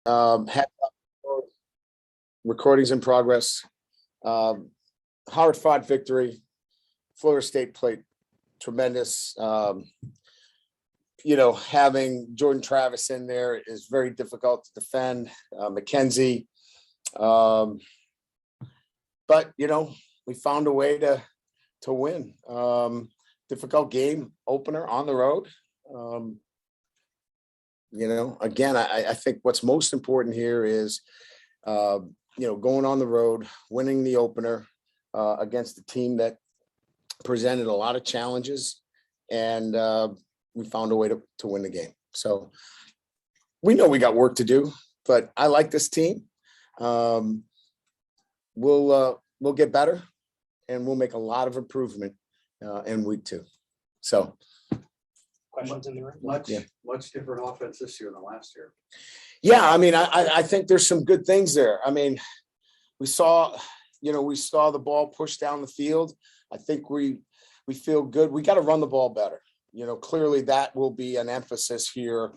Had recordings in progress. Howard fought victory. Florida State played tremendous. Having Jordan Travis in there is very difficult to defend. McKenzie. But, we found a way to win. Difficult game opener on the road. Again, I think what's most important here is, going on the road, winning the opener against a team that presented a lot of challenges, and we found a way to win the game. So we know we got work to do, but I like this team. We'll get better, and we'll make a lot of improvement in week 2. So. Questions in the room? Much different offense this year than last year. Yeah, I think there's some good things there. We saw the ball pushed down the field. I think we feel good. We got to run the ball better. Clearly that will be an emphasis here,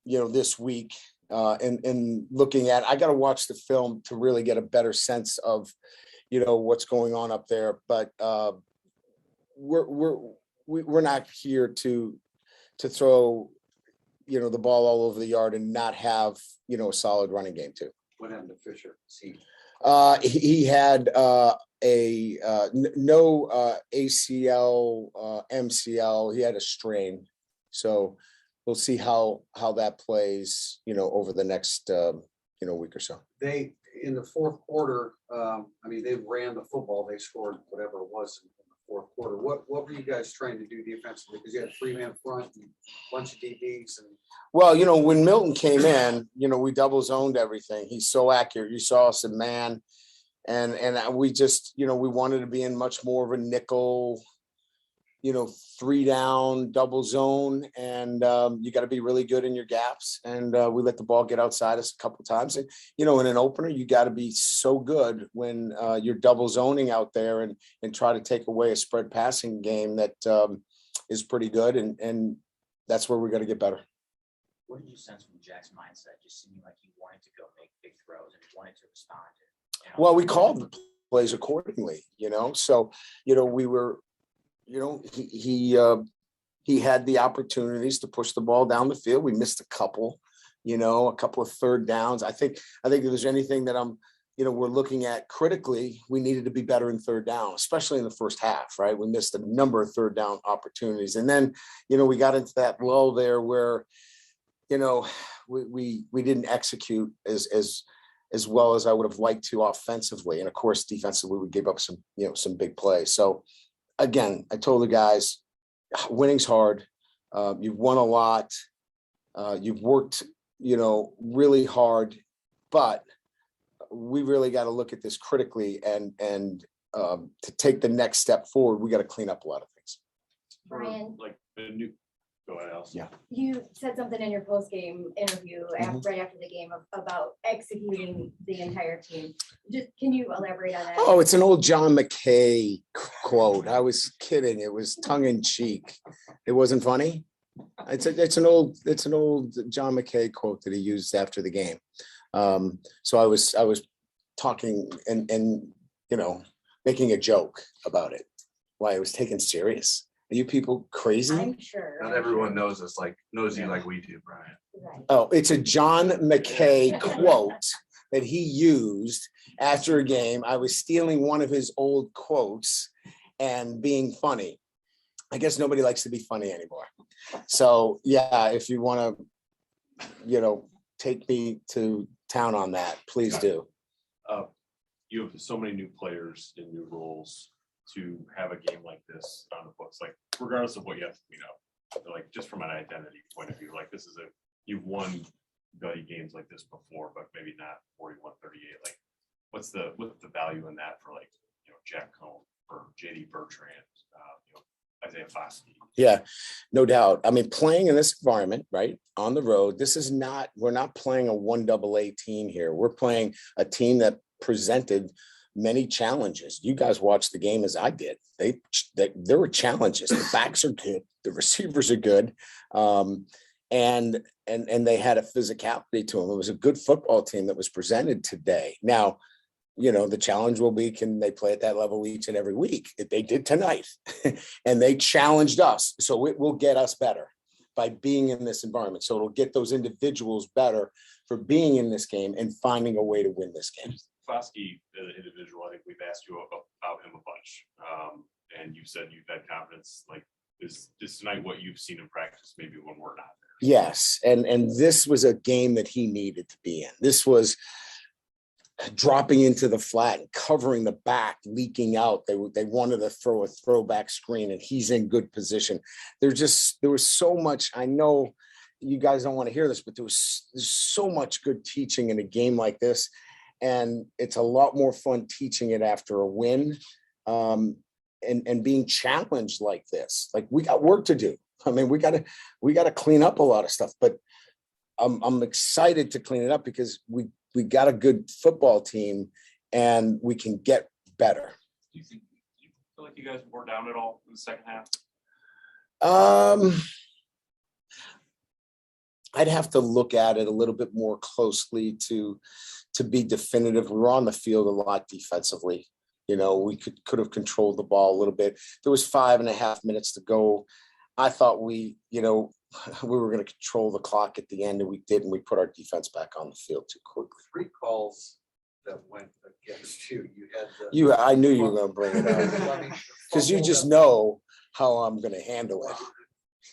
this week. And looking at, I got to watch the film to really get a better sense of, what's going on up there. But we're not here to throw, the ball all over the yard and not have, a solid running game too. What happened to Fisher? He had no ACL, MCL. He had a strain. So we'll see how that plays, over the next, week or so. They, in the fourth quarter, they ran the football. They scored whatever it was in the fourth quarter. What were you guys trying to do defensively? Because you had 3-man front and a bunch of DBs. Well, when Milton came in, we double zoned everything. He's so accurate. You saw us in man, and we just, we wanted to be in much more of a nickel, 3-down double zone, and you got to be really good in your gaps. And we let the ball get outside us a couple of times. And in an opener, you got to be so good when you're double zoning out there and try to take away a spread passing game that is pretty good. And that's where we're going to get better. What did you sense from Jack's mindset? Just seeming like he wanted to go make big throws and he wanted to respond. Well, we called the plays accordingly. So we were. He had the opportunities to push the ball down the field. We missed a couple of third downs. I think if there's anything that we're looking at critically, we needed to be better in third down, especially in the first half, right? We missed a number of third down opportunities. And then, we got into that lull there where, we didn't execute as well as I would have liked to offensively. And of course, defensively, we gave up some big plays. So, again, I told the guys, winning's hard. You've won a lot. You've worked, really hard, but we really got to look at this critically and to take the next step forward, we got to clean up a lot of things. Brian, go ahead, Alice. Yeah. You said something in your post-game interview right after the game about executing the entire team. Can you elaborate on that? Oh, it's an old John McKay quote. I was kidding. It was tongue in cheek. It wasn't funny. It's an old John McKay quote that he used after the game. So I was talking and making a joke about it. Why it was taken serious. Are you people crazy? I'm sure. Not everyone knows you like we do, Brian. Right. Oh, it's a John McKay quote that he used after a game. I was stealing one of his old quotes and being funny. I guess nobody likes to be funny anymore. So yeah, if you want to, take me to town on that, please do. You have so many new players in new roles. To have a game like this on the books, like regardless of what you have to clean up, like just from an identity point of view, like you've won games like this before, but maybe not 41-38. Like what's the value in that for Jack Cohn or JD Bertrand, Isaiah Foskey? Yeah, no doubt. Playing in this environment, right, on the road, we're not playing a 1AA team here. We're playing a team that presented many challenges. You guys watched the game as I did. There were challenges. The backs are good. The receivers are good. and they had a physicality to them. It was a good football team that was presented today. Now, the challenge will be, can they play at that level each and every week? They did tonight, and they challenged us. So it will get us better by being in this environment. So it'll get those individuals better for being in this game and finding a way to win this game. Foskey, the individual, I think we've asked you about him a bunch. And you said you've had confidence. Like, is tonight what you've seen in practice, maybe when we're not there? Yes. And this was a game that he needed to be in. This was dropping into the flat and covering the back, leaking out. They wanted to throw a throwback screen, and he's in good position. There was so much. I know you guys don't want to hear this, but there's so much good teaching in a game like this. And it's a lot more fun teaching it after a win, and being challenged like this. Like, we got work to do. I mean, we got to clean up a lot of stuff, but I'm excited to clean it up because we got a good football team and we can get better. Do you feel like you guys wore down at all in the second half? I'd have to look at it a little bit more closely to be definitive. We were on the field a lot defensively. We could have controlled the ball a little bit. There was 5.5 minutes to go. I thought we were going to control the clock at the end, and we did, and we put our defense back on the field too quickly. 3 calls that went against you. You had I knew you were going to bring it up because you just know how I'm going to handle it.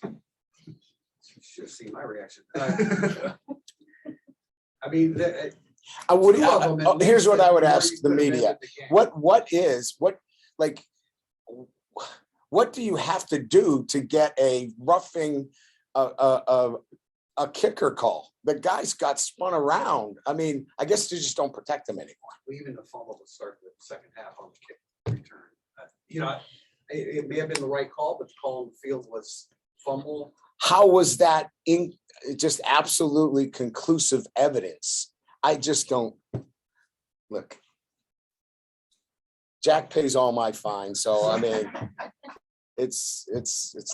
You should have seen my reaction. I mean, I would. Here's what I would ask the media: what do you have to do to get a roughing a kicker call? The guys got spun around. I mean, I guess you just don't protect him anymore. Even the fumble to start the second half on the kick return. It may have been the right call, but the call on the field was fumble. How was that just absolutely conclusive evidence? I just don't look. Jack pays all my fines, so I mean, it's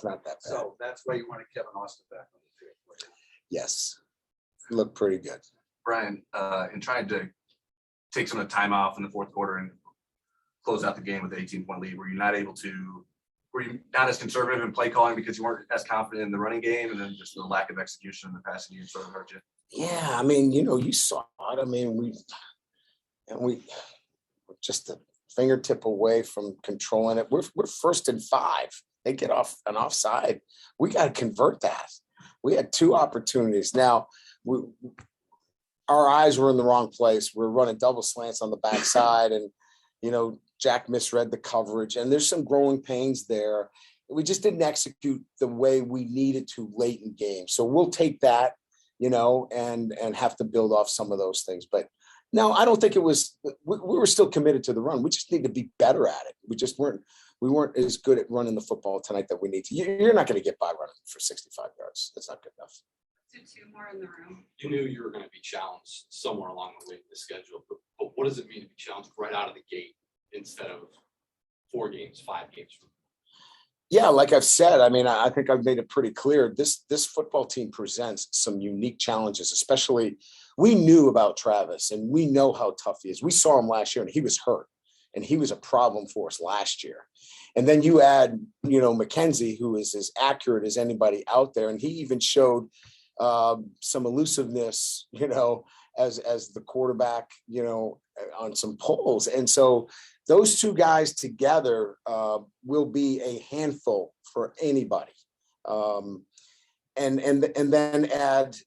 not that bad. So that's why you wanted Kevin Austin back on the field. Yes, looked pretty good. Brian, in trying to take some of the time off in the fourth quarter and close out the game with an 18-point lead, were you not as conservative in play calling because you weren't as confident in the running game, and then just the lack of execution in the passing game sort of hurt you? Yeah, I mean, you saw it. I mean, we just a fingertip away from controlling it. We're 1st and 5. They get off an offside. We got to convert that. We had 2 opportunities. Now, our eyes were in the wrong place. We're running double slants on the backside, and Jack misread the coverage, and there's some growing pains there. We just didn't execute the way we needed to late in game. So we'll take that, and have to build off some of those things. But no, I don't think it was. We were still committed to the run. We just need to be better at it. We weren't as good at running the football tonight that we need to. You're not going to get by running for 65 yards. That's not good enough. So 2 more in the room. You knew you were going to be challenged somewhere along the way in the schedule, but what does it mean to be challenged right out of the gate instead of 4 games, 5 games? Yeah, like I've said, I mean, I think I've made it pretty clear. This football team presents some unique challenges, especially we knew about Travis and we know how tough he is. We saw him last year and he was hurt and he was a problem for us last year. And then you add, McKenzie, who is as accurate as anybody out there. And he even showed some elusiveness, as the quarterback, on some polls. And so those 2 guys together will be a handful for anybody. And then add,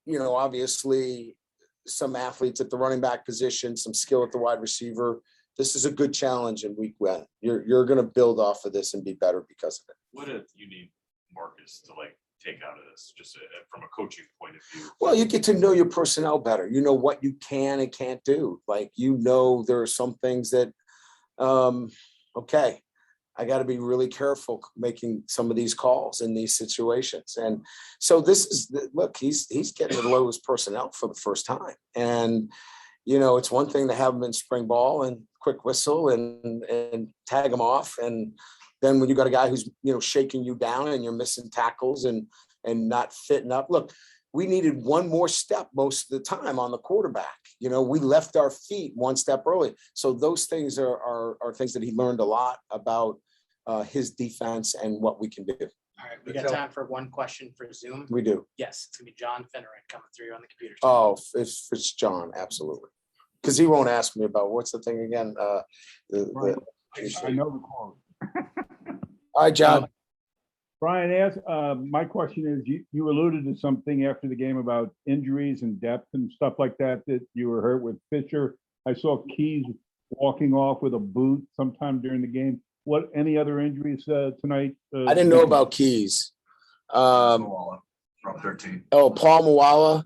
obviously some athletes at the running back position, some skill at the wide receiver. This is a good challenge in week 1. You're going to build off of this and be better because of it. What do you need Marcus to take out of this, just from a coaching point of view? Well, you get to know your personnel better. You know what you can and can't do. There are some things that, okay, I got to be really careful making some of these calls in these situations. And so he's getting to know his personnel for the first time. And, it's one thing to have him in spring ball and quick whistle and tag him off. And then when you got a guy who's, shaking you down and you're missing tackles and and not fitting up. Look, we needed one more step most of the time on the quarterback. We left our feet one step early. So those things are things that he learned a lot about his defense and what we can do. All right, we got time for one question for Zoom. We do. Yes, it's gonna be John Finneran coming through on the computer. Oh, it's John, absolutely. Because he won't ask me about what's the thing again. Right. I know the quote. All right, John. Brian, my question is, you alluded to something after the game about injuries and depth and stuff like that you were hurt with Fisher. I saw Keys walking off with a boot sometime during the game. Any other injuries tonight? I didn't know about Keys. From 13. Oh, Paul Muala.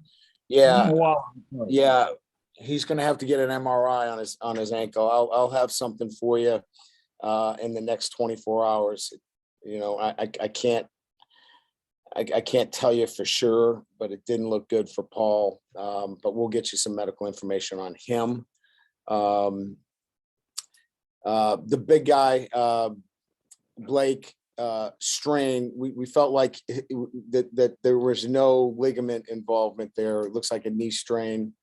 Yeah. Wow. Yeah. He's going to have to get an MRI on his ankle. I'll have something for you in the next 24 hours. I can't tell you for sure, but it didn't look good for Paul. But we'll get you some medical information on him. The big guy, Blake, strain. We felt like that there was no ligament involvement there. It looks like a knee strain.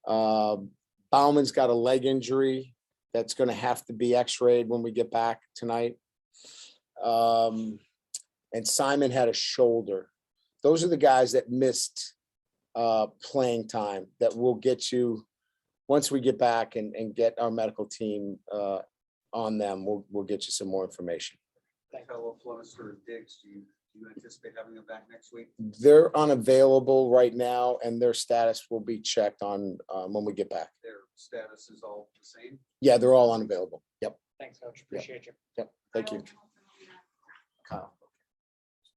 Bauman's got a leg injury that's going to have to be x-rayed when we get back tonight. And Simon had a shoulder. Those are the guys that missed playing time that we'll get you once we get back and get our medical team on them. We'll get you some more information. Fellow Flemister Diggs, do you anticipate having them back next week? They're unavailable right now, and their status will be checked on when we get back. Their status is all the same? Yeah, they're all unavailable. Yep. Thanks, Coach. Appreciate you. Yep. Thank you. Kyle.